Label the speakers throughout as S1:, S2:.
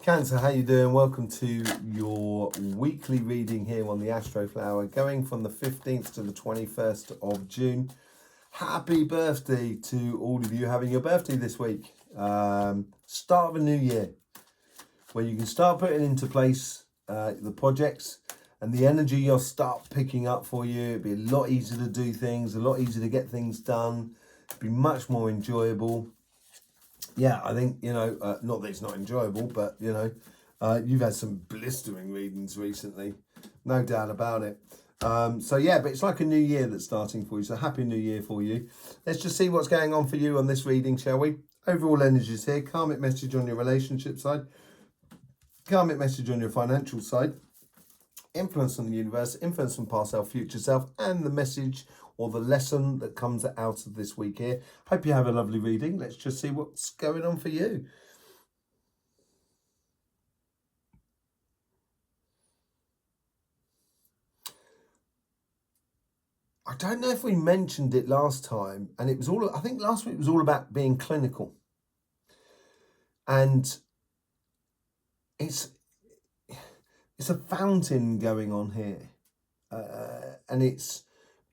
S1: Cancer, how you doing? Welcome to your weekly reading here on the Astroflower, going from the 15th to the 21st of June. Happy birthday to all of you having your birthday this week. Start of a new year where you can start putting into place the projects and the energy you'll start picking up for you. It'll be a lot easier to do things, a lot easier to get things done. It'll be much more enjoyable. Yeah, I think, not that it's not enjoyable, but, you've had some blistering readings recently. No doubt about it. But it's like a new year that's starting for you. So happy new year for you. Let's just see what's going on for you on this reading, shall we? Overall energies here. Karmic message on your relationship side. Karmic message on your financial side. Influence on the universe. Influence from past self, future self. And the message or the lesson that comes out of this week here. Hope you have a lovely reading. Let's just see what's going on for you. I don't know if we mentioned it last time, and it was I think last week was all about being clinical. And it's a fountain going on here.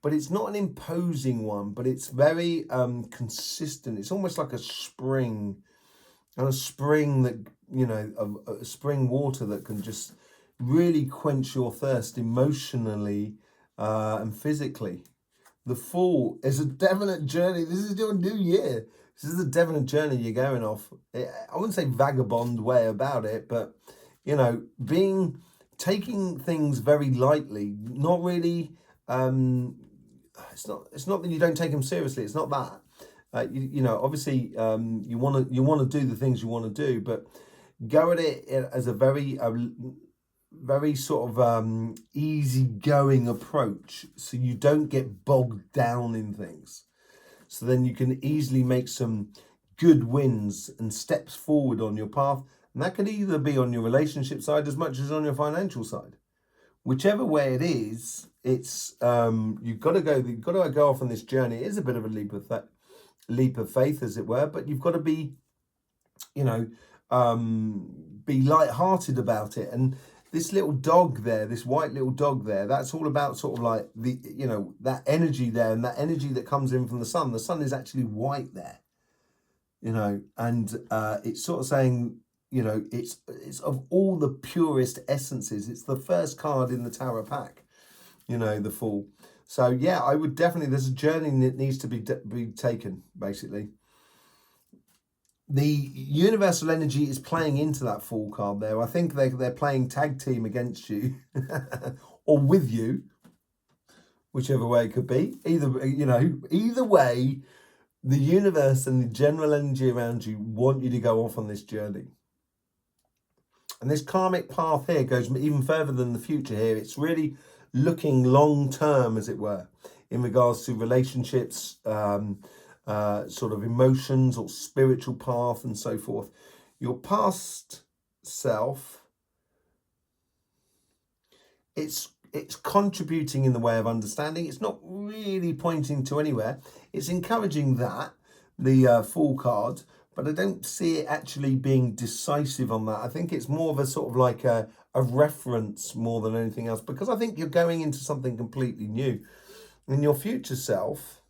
S1: But it's not an imposing one, but it's very consistent. It's almost like a spring, and a spring that, a spring water that can just really quench your thirst emotionally and physically. The Fool is a definite journey. This is your new year. This is a definite journey you're going off. I wouldn't say vagabond way about it, but, taking things very lightly, not really... It's not that you don't take them seriously. It's not that. Obviously, you want to do the things you want to do, but go at it as a very sort of easygoing approach, so you don't get bogged down in things. So then you can easily make some good wins and steps forward on your path, and that could either be on your relationship side as much as on your financial side. Whichever way it is, it's you've got to go off on this journey. It is a bit of a leap of faith, as it were, but you've got to be, be light-hearted about it. And this little dog there, this white little dog there, that's all about sort of like the, that energy there, and that energy that comes in from the sun. The sun is actually white there, and it's sort of saying, it's of all the purest essences. It's the first card in the tarot pack, the Fool. So yeah, I would definitely, there's a journey that needs to be taken, basically. The universal energy is playing into that Fool card there. I think they're playing tag team against you or with you, whichever way it could be. Either way, the universe and the general energy around you want you to go off on this journey. And this karmic path here goes even further than the future here. It's really looking long term, as it were, in regards to relationships, sort of emotions or spiritual path and so forth. Your past self, it's contributing in the way of understanding. It's not really pointing to anywhere. It's encouraging that, the Fool card, but I don't see it actually being decisive on that. I think it's more of a sort of like a reference more than anything else, because I think you're going into something completely new. In your future self,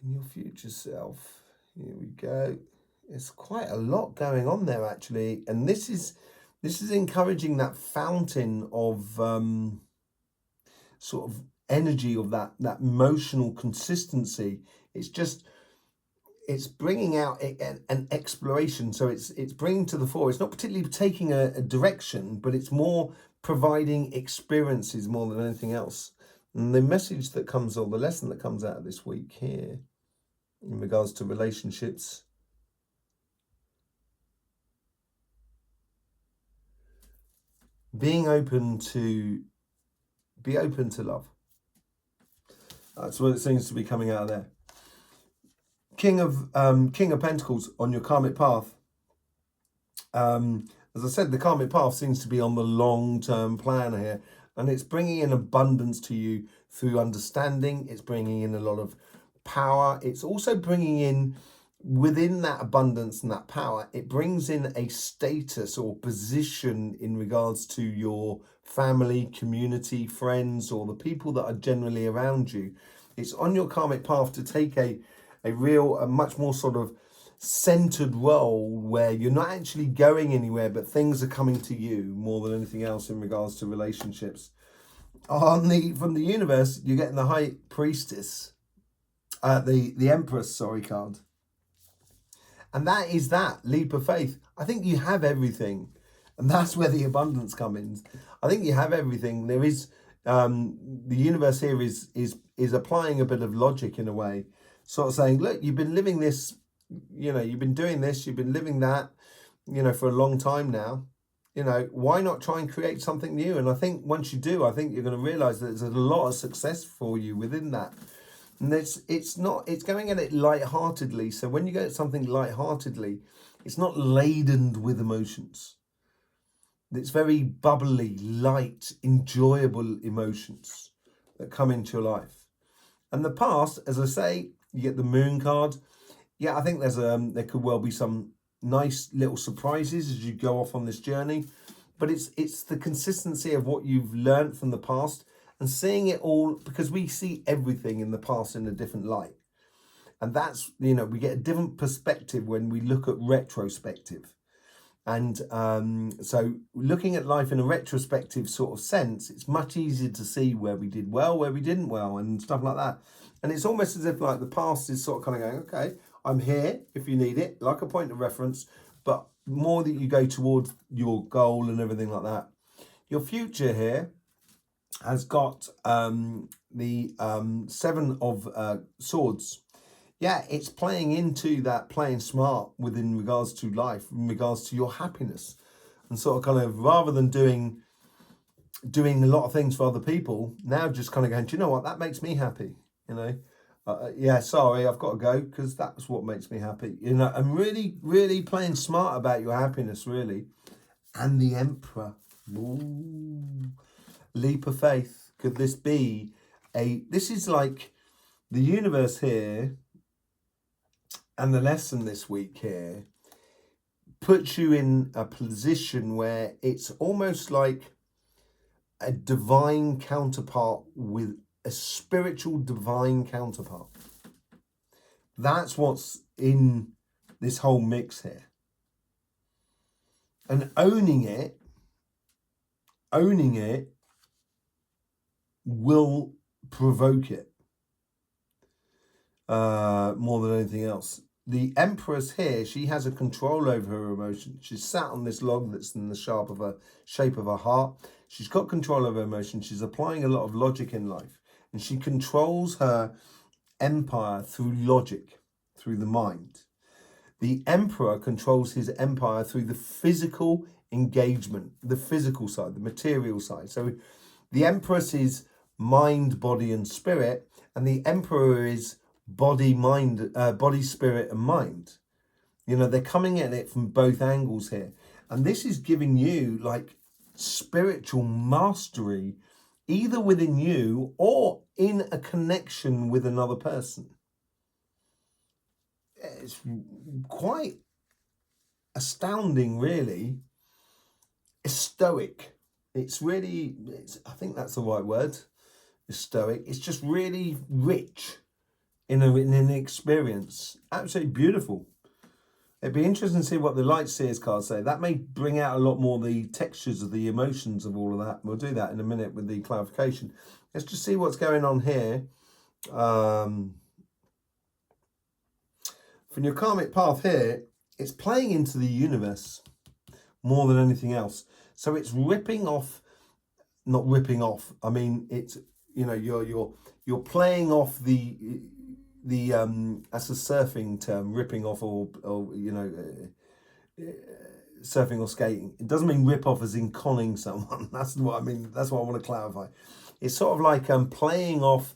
S1: here we go. There's quite a lot going on there, actually. And this is encouraging that fountain of sort of energy, of that emotional consistency. It's bringing out an exploration. So it's bringing to the fore. It's not particularly taking a direction, but it's more providing experiences more than anything else. And the message that comes, or the lesson that comes out of this week here in regards to relationships, be open to love. That's what it seems to be coming out of there. King of Pentacles on your karmic path. As I said, the karmic path seems to be on the long-term plan here, and it's bringing in abundance to you through understanding. It's bringing in a lot of power. It's also bringing in within that abundance and that power, it brings in a status or position in regards to your family, community, friends, or the people that are generally around you. It's on your karmic path to take a much more sort of centered role where you're not actually going anywhere, but things are coming to you more than anything else in regards to relationships. From the universe, you're getting the High Priestess, the Empress, card. And that is that leap of faith. I think you have everything. And that's where the abundance comes in. I think you have everything. There is, the universe here is applying a bit of logic in a way. Sort of saying, look, you've been living this, you've been doing this, you've been living that, for a long time now. Why not try and create something new? And I think once you do, I think you're going to realize that there's a lot of success for you within that. And it's going at it lightheartedly. So when you go at something lightheartedly, it's not laden with emotions. It's very bubbly, light, enjoyable emotions that come into your life. And the past, as I say, you get the Moon card. Yeah, I think there could well be some nice little surprises as you go off on this journey. But it's the consistency of what you've learned from the past and seeing it all, because we see everything in the past in a different light. And that's, we get a different perspective when we look at retrospective. And so looking at life in a retrospective sort of sense, it's much easier to see where we did well, where we didn't well, and stuff like that. And it's almost as if like the past is sort of kind of going, okay, I'm here if you need it, like a point of reference, but more that you go towards your goal and everything like that. Your future here has got the Seven of Swords. Yeah, it's playing into that playing smart within regards to life, in regards to your happiness. And sort of kind of, rather than doing a lot of things for other people, now just kind of going, do you know what, that makes me happy, yeah, sorry, I've got to go because that's what makes me happy, and really, really playing smart about your happiness, really. And the Emperor. Ooh. Leap of faith. Could this be this is like the universe here, and the lesson this week here puts you in a position where it's almost like a divine counterpart with a spiritual divine counterpart. That's what's in this whole mix here. And owning it will provoke it more than anything else. The Empress here, she has a control over her emotions. She's sat on this log that's in the shape of her heart. She's got control over her emotions. She's applying a lot of logic in life. And she controls her empire through logic, through the mind. The Emperor controls his empire through the physical engagement, the physical side, the material side. So the Empress is mind, body, and spirit, and the Emperor is body, mind, body, spirit, and mind. They're coming at it from both angles here. And this is giving you like spiritual mastery, either within you or in a connection with another person. It's quite astounding, really. It's stoic. I think that's the right word. It's stoic. It's just really rich in an experience. Absolutely beautiful. It'd be interesting to see what the Light Seers cards say. That may bring out a lot more the textures of the emotions of all of that. We'll do that in a minute with the clarification. Let's just see what's going on here. From your karmic path here, it's playing into the universe more than anything else. So it's ripping off, not ripping off. I mean, it's, you're playing off the that's a surfing term, ripping off or surfing or skating. It doesn't mean rip off as in conning someone. That's what I mean. That's what I want to clarify. It's sort of like playing off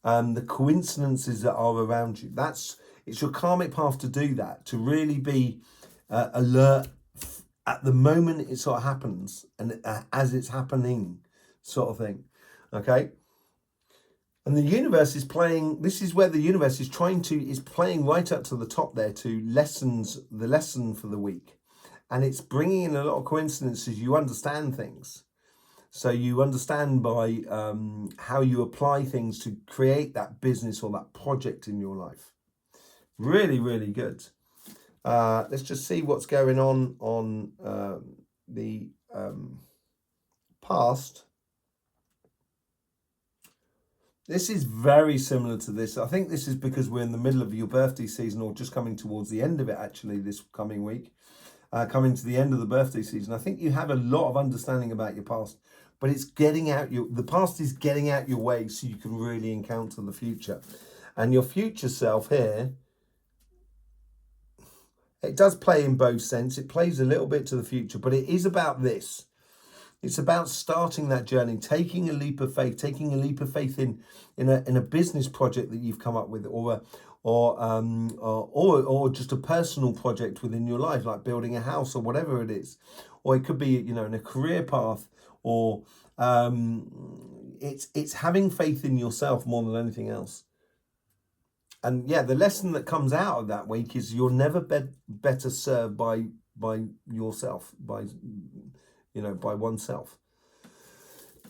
S1: the coincidences that are around you. It's your karmic path to do that, to really be alert at the moment it sort of happens and as it's happening, sort of thing. Okay. And the universe is playing, this is where the universe is playing right up to the top there to the lesson for the week. And it's bringing in a lot of coincidences. You understand things. So you understand by how you apply things to create that business or that project in your life. Really, really good. Let's just see what's going on the past. This is very similar to this. I think this is because we're in the middle of your birthday season, or just coming towards the end of it, actually, this coming week. Coming to the end of the birthday season. I think you have a lot of understanding about your past, but it's the past is getting out your way so you can really encounter the future. And your future self here, it does play in both sense. It plays a little bit to the future, but it is about this. It's about starting that journey, taking a leap of faith in a business project that you've come up with, or just a personal project within your life, like building a house or whatever it is, or it could be, in a career path, or it's having faith in yourself more than anything else. And yeah, the lesson that comes out of that week is you're never better served by yourself, by oneself.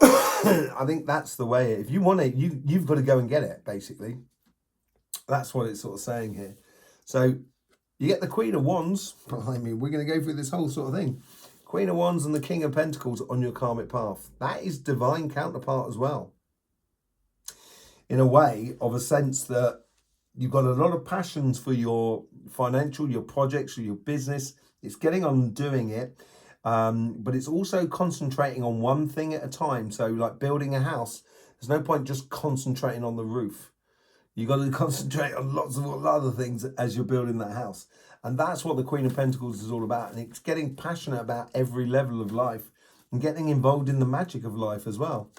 S1: I think that's the way. If you want it, you've got to go and get it, basically. That's what it's sort of saying here. So you get the Queen of Wands behind me. We're going to go through this whole sort of thing. Queen of Wands and the King of Pentacles on your karmic path. That is divine counterpart as well. In a way, of a sense that you've got a lot of passions for your financial, your projects, or your business. It's getting on and doing it. But it's also concentrating on one thing at a time. So like building a house, there's no point just concentrating on the roof. You've got to concentrate on lots of other things as you're building that house. And that's what the Queen of Pentacles is all about. And it's getting passionate about every level of life and getting involved in the magic of life as well.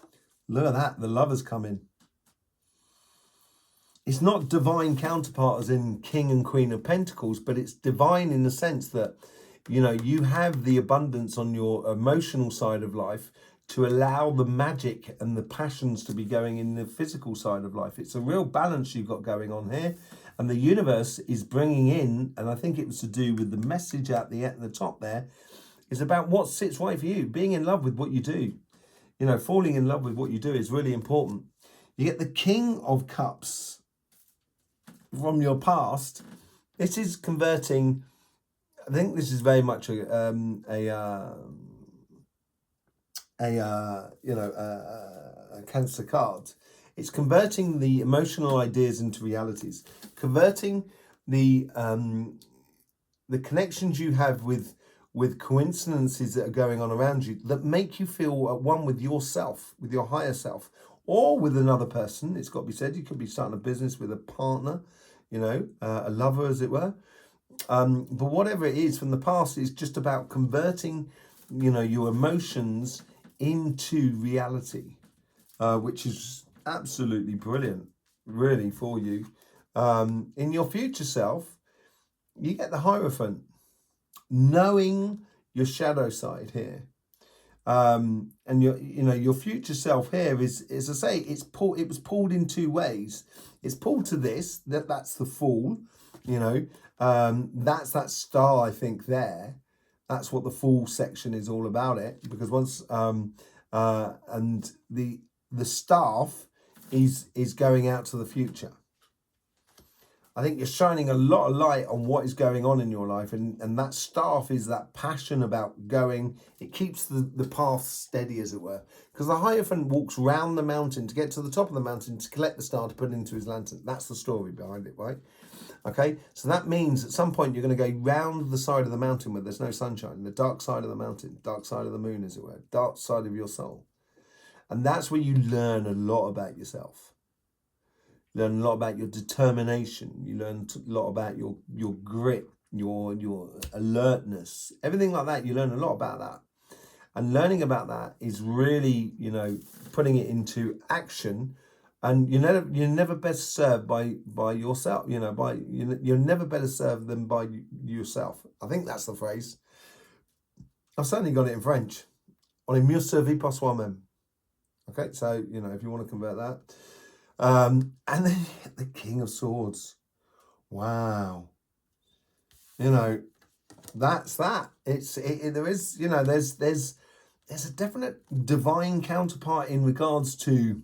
S1: Look at that, the Lovers come in. It's not divine counterpart as in King and Queen of Pentacles, but it's divine in the sense that, you have the abundance on your emotional side of life to allow the magic and the passions to be going in the physical side of life. It's a real balance you've got going on here. And the universe is bringing in, and I think it was to do with the message at the top there, is about what sits right for you. Being in love with what you do. Falling in love with what you do is really important. You get the King of Cups from your past. This is converting. I think this is very much a Cancer card. It's converting the emotional ideas into realities, converting the connections you have with coincidences that are going on around you that make you feel at one with yourself, with your higher self, or with another person. It's got to be said, you could be starting a business with a partner, a lover, as it were. But whatever it is from the past, is just about converting, your emotions into reality, which is absolutely brilliant, really, for you. In your future self, you get the Hierophant, knowing your shadow side here. And your future self here is, as I say, it was pulled in two ways. It's pulled to this, that's the Fool, that's that star, I think, there. That's what the Fool section is all about, it, because once and the staff is going out to the future. I think you're shining a lot of light on what is going on in your life, and that staff is that passion about going. It keeps the path steady, as it were, because the Hierophant walks round the mountain to get to the top of the mountain to collect the star to put it into his lantern. That's the story behind it, right? Okay, so that means at some point you're going to go round the side of the mountain where there's no sunshine, the dark side of the mountain, dark side of the moon, as it were, dark side of your soul. And that's where you learn a lot about yourself. You learn a lot about your determination. You learn a lot about your grit, your alertness, everything like that. You learn a lot about that. And learning about that is really, putting it into action. And you're never best served by yourself. You're never better served than by yourself. I think that's the phrase. I've certainly got it in French. On est mieux servi par soi-même. Okay, so if you want to convert that. And then you get the King of Swords. Wow. You know, that's that. There is, you know, there's a definite divine counterpart in regards to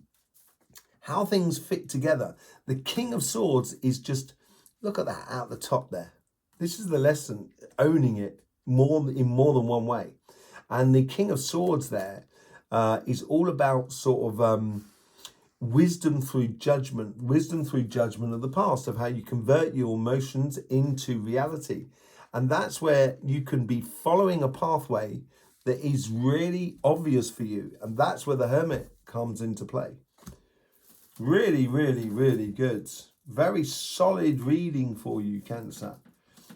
S1: how things fit together. The King of Swords is just, look at that out the top there. This is the lesson, owning it in more than one way. And the King of Swords there is all about sort of wisdom through judgment of the past, of how you convert your emotions into reality. And that's where you can be following a pathway that is really obvious for you. And that's where the Hermit comes into play. Really, really, really good. Very solid reading for you, Cancer.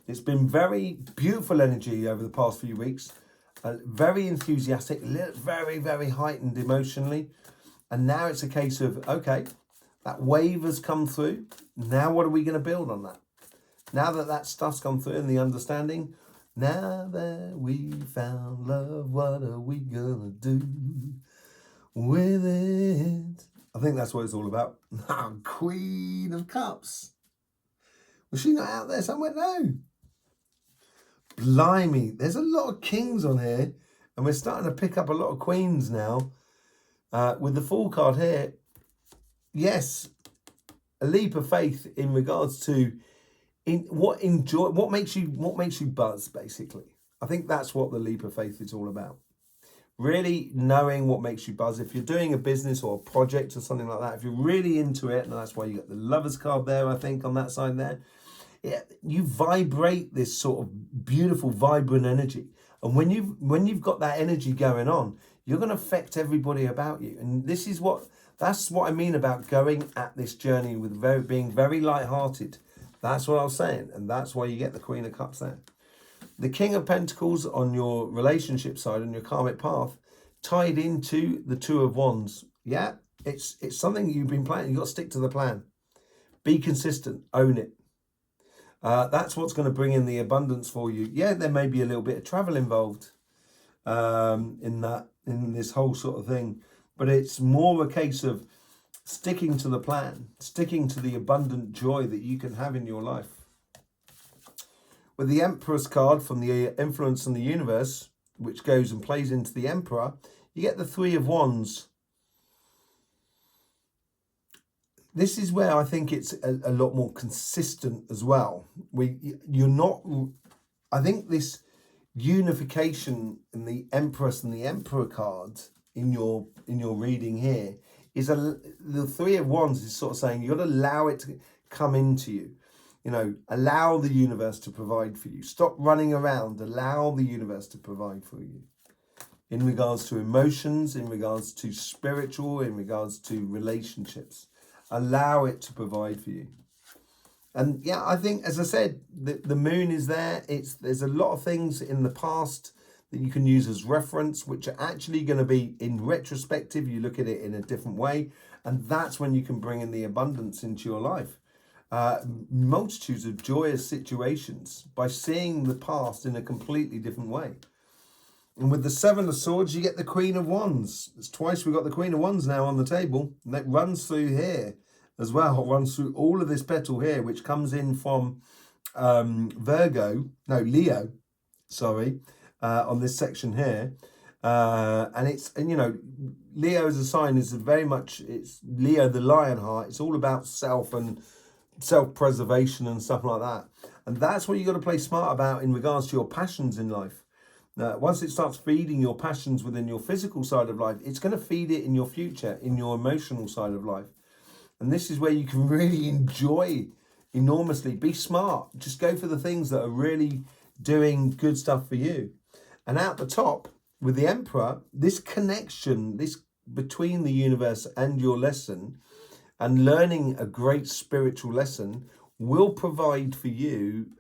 S1: It's been very beautiful energy over the past few weeks. Very enthusiastic, very, very heightened emotionally. And now it's a case of, okay, that wave has come through. Now what are we going to build on that? Now that that stuff's come through and the understanding, now that we found love, what are we going to do with it? I think that's what it's all about. Queen of Cups. Was she not out there somewhere? No. Blimey, there's a lot of kings on here, and we're starting to pick up a lot of queens now. With the Fool card here, yes, a leap of faith in regards to what makes you buzz, basically. I think that's what the leap of faith is all about. Really knowing what makes you buzz. If you're doing a business or a project or something like that, if you're really into it, and that's why you got the Lovers card there, I think, on that side there. Yeah, you vibrate this sort of beautiful, vibrant energy. And when you've got that energy going on, you're going to affect everybody about you. And that's what I mean about going at this journey with being very light-hearted. That's what I was saying. And that's why you get the Queen of Cups there. The King of Pentacles on your relationship side, on your karmic path, tied into the Two of Wands. Yeah, it's something you've been planning. You've got to stick to the plan. Be consistent. Own it. That's what's going to bring in the abundance for you. Yeah, there may be a little bit of travel involved in this whole sort of thing. But it's more a case of sticking to the plan, sticking to the abundant joy that you can have in your life. With the Empress card from the Influence in the Universe, which goes and plays into the Emperor, you get the Three of Wands. This is where I think it's a lot more consistent as well. I think this unification in the Empress and the Emperor cards in your reading here is the Three of Wands is sort of saying you've got to allow it to come into you. You know, allow the universe to provide for you. Stop running around. Allow the universe to provide for you. In regards to emotions, in regards to spiritual, in regards to relationships. Allow it to provide for you. And yeah, I think, as I said, the moon is there. There's a lot of things in the past that you can use as reference, which are actually going to be in retrospective. You look at it in a different way. And that's when you can bring in the abundance into your life. Multitudes of joyous situations by seeing the past in a completely different way. And with the Seven of Swords, you get the Queen of Wands. It's twice we've got the Queen of Wands now on the table. And that runs through here as well. It runs through all of this petal here, which comes in from Leo, on this section here. And you know, Leo as a sign is very much, it's Leo the Lionheart. It's all about self and self-preservation and stuff like that. And that's what you got to play smart about in regards to your passions in life. Once it starts feeding your passions within your physical side of life, it's going to feed it in your future, in your emotional side of life. And this is where you can really enjoy enormously. Be smart. Just go for the things that are really doing good stuff for you. And out the top, with the Emperor, this connection, this between the universe and your lesson, and learning a great spiritual lesson will provide for you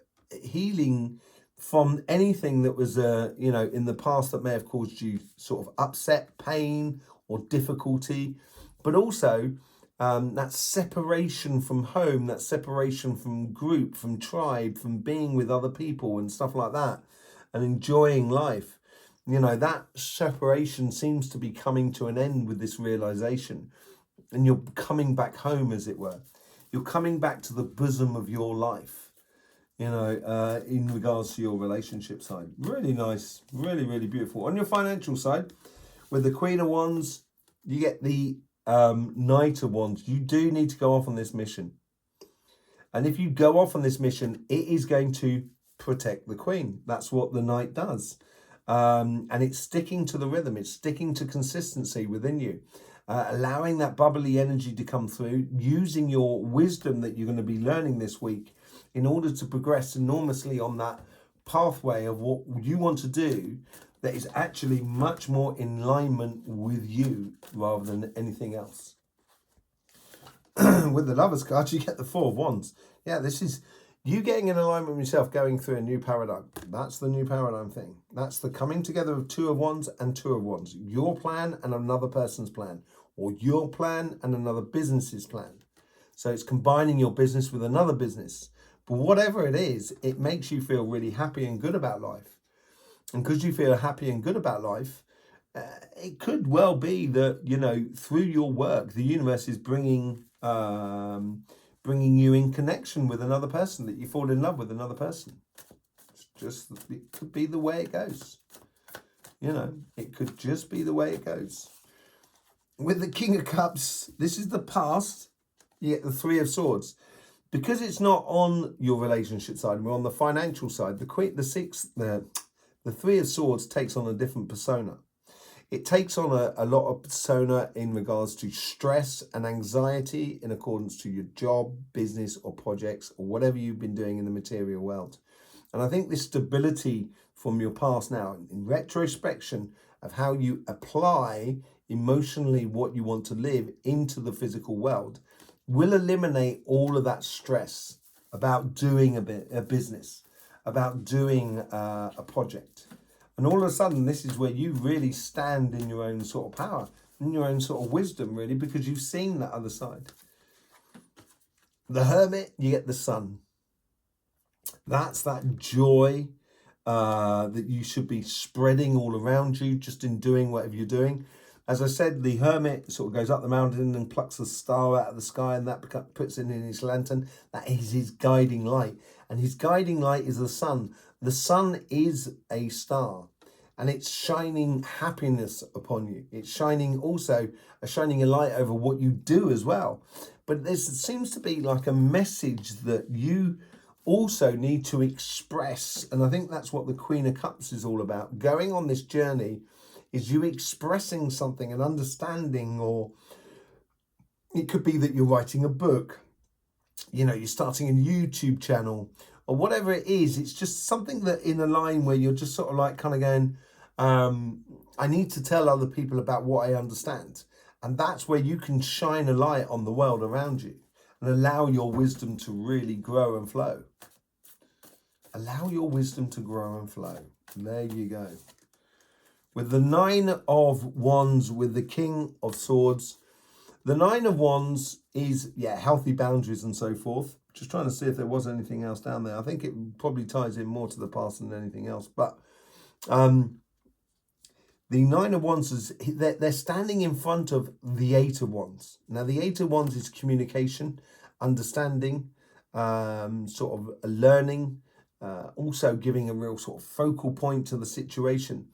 S1: healing from anything that was, in the past that may have caused you sort of upset, pain, or difficulty. But also that separation from home, that separation from group, from tribe, from being with other people and stuff like that, and enjoying life. You know, that separation seems to be coming to an end with this realization. and you're coming back home, as it were. You're coming back to the bosom of your life, in regards to your relationship side. Really nice, really, really beautiful. On your financial side, with the Queen of Wands, you get the Knight of Wands. You do need to go off on this mission. And if you go off on this mission, it is going to protect the Queen. That's what the Knight does. And it's sticking to the rhythm. It's sticking to consistency within you. Allowing that bubbly energy to come through, using your wisdom that you're going to be learning this week in order to progress enormously on that pathway of what you want to do that is actually much more in alignment with you rather than anything else. With the Lovers card, you get the Four of Wands. Yeah, this is you getting in alignment with yourself, going through a new paradigm. That's the new paradigm thing. That's the coming together of Two of Wands and Two of Wands. Your plan and another person's plan, or your plan and another business's plan. So it's combining your business with another business. But whatever it is, it makes you feel really happy and good about life. And because you feel happy and good about life, it could well be that, through your work, the universe is bringing you in connection with another person, that you fall in love with another person. It could be the way it goes. It could just be the way it goes. With the King of Cups, this is the past. You get the Three of Swords. Because it's not on your relationship side, we're on the financial side. The Three of Swords takes on a different persona. It takes on a lot of persona in regards to stress and anxiety in accordance to your job, business, or projects, or whatever you've been doing in the material world. And I think this stability from your past now, in retrospection of how you apply emotionally what you want to live into the physical world, will eliminate all of that stress about doing a business, about doing a project. And all of a sudden, this is where you really stand in your own sort of power, in your own sort of wisdom, really, because you've seen that other side. The Hermit, you get the Sun. That's that joy that you should be spreading all around you just in doing whatever you're doing. As I said, the Hermit sort of goes up the mountain and plucks the star out of the sky, and that puts it in his lantern. That is his guiding light. And his guiding light is the sun. The sun is a star, and it's shining happiness upon you. It's shining a light over what you do as well. But there seems to be like a message that you also need to express. And I think that's what the Queen of Cups is all about. Going on this journey is you expressing something, an understanding, or it could be that you're writing a book, you're starting a YouTube channel, or whatever it is. It's just something that in a line where you're just sort of like kind of going, I need to tell other people about what I understand. And that's where you can shine a light on the world around you and allow your wisdom to really grow and flow. Allow your wisdom to grow and flow. There you go. With the Nine of Wands, with the King of Swords. The Nine of Wands is, healthy boundaries and so forth. Just trying to see if there was anything else down there. I think it probably ties in more to the past than anything else. But the Nine of Wands, they're standing in front of the Eight of Wands. Now, the Eight of Wands is communication, understanding, sort of learning, also giving a real sort of focal point to the situation.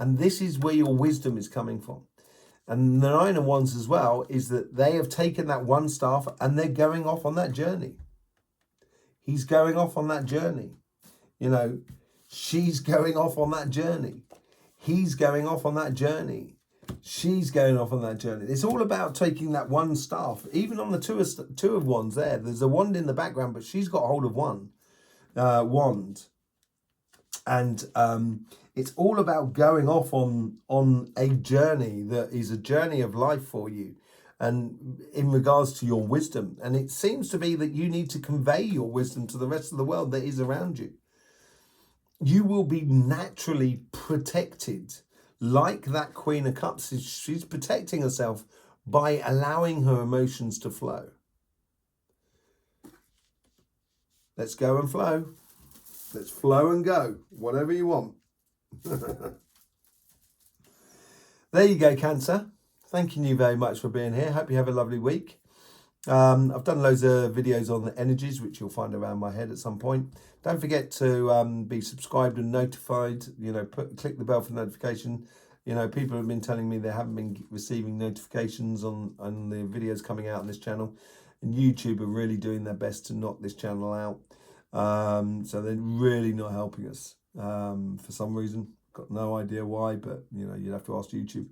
S1: And this is where your wisdom is coming from. And the Nine of Wands as well is that they have taken that one staff and they're going off on that journey. He's going off on that journey. She's going off on that journey. He's going off on that journey. She's going off on that journey. It's all about taking that one staff. Even on the two of Wands there's a wand in the background, but she's got hold of one wand. And it's all about going off on a journey that is a journey of life for you, and in regards to your wisdom. And it seems to be that you need to convey your wisdom to the rest of the world that is around you. You will be naturally protected, like that Queen of Cups. She's protecting herself by allowing her emotions to flow. Let's go and flow. Let's flow and go. Whatever you want. There you go, Cancer. thanking you very much for being here. Hope you have a lovely week. I've done loads of videos on the energies, which you'll find around my head at some point. Don't forget to be subscribed and notified. You know, click the bell for notification. You know, people have been telling me they haven't been receiving notifications on the videos coming out on this channel. And YouTube are really doing their best to knock this channel out. So they're really not helping us for some reason. Got no idea why, but you know, you'd have to ask YouTube.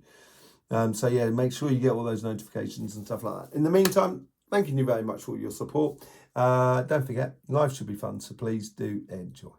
S1: So yeah, make sure you get all those notifications and stuff like that. In the meantime, thanking you very much for your support. Don't forget, life should be fun, so please do enjoy.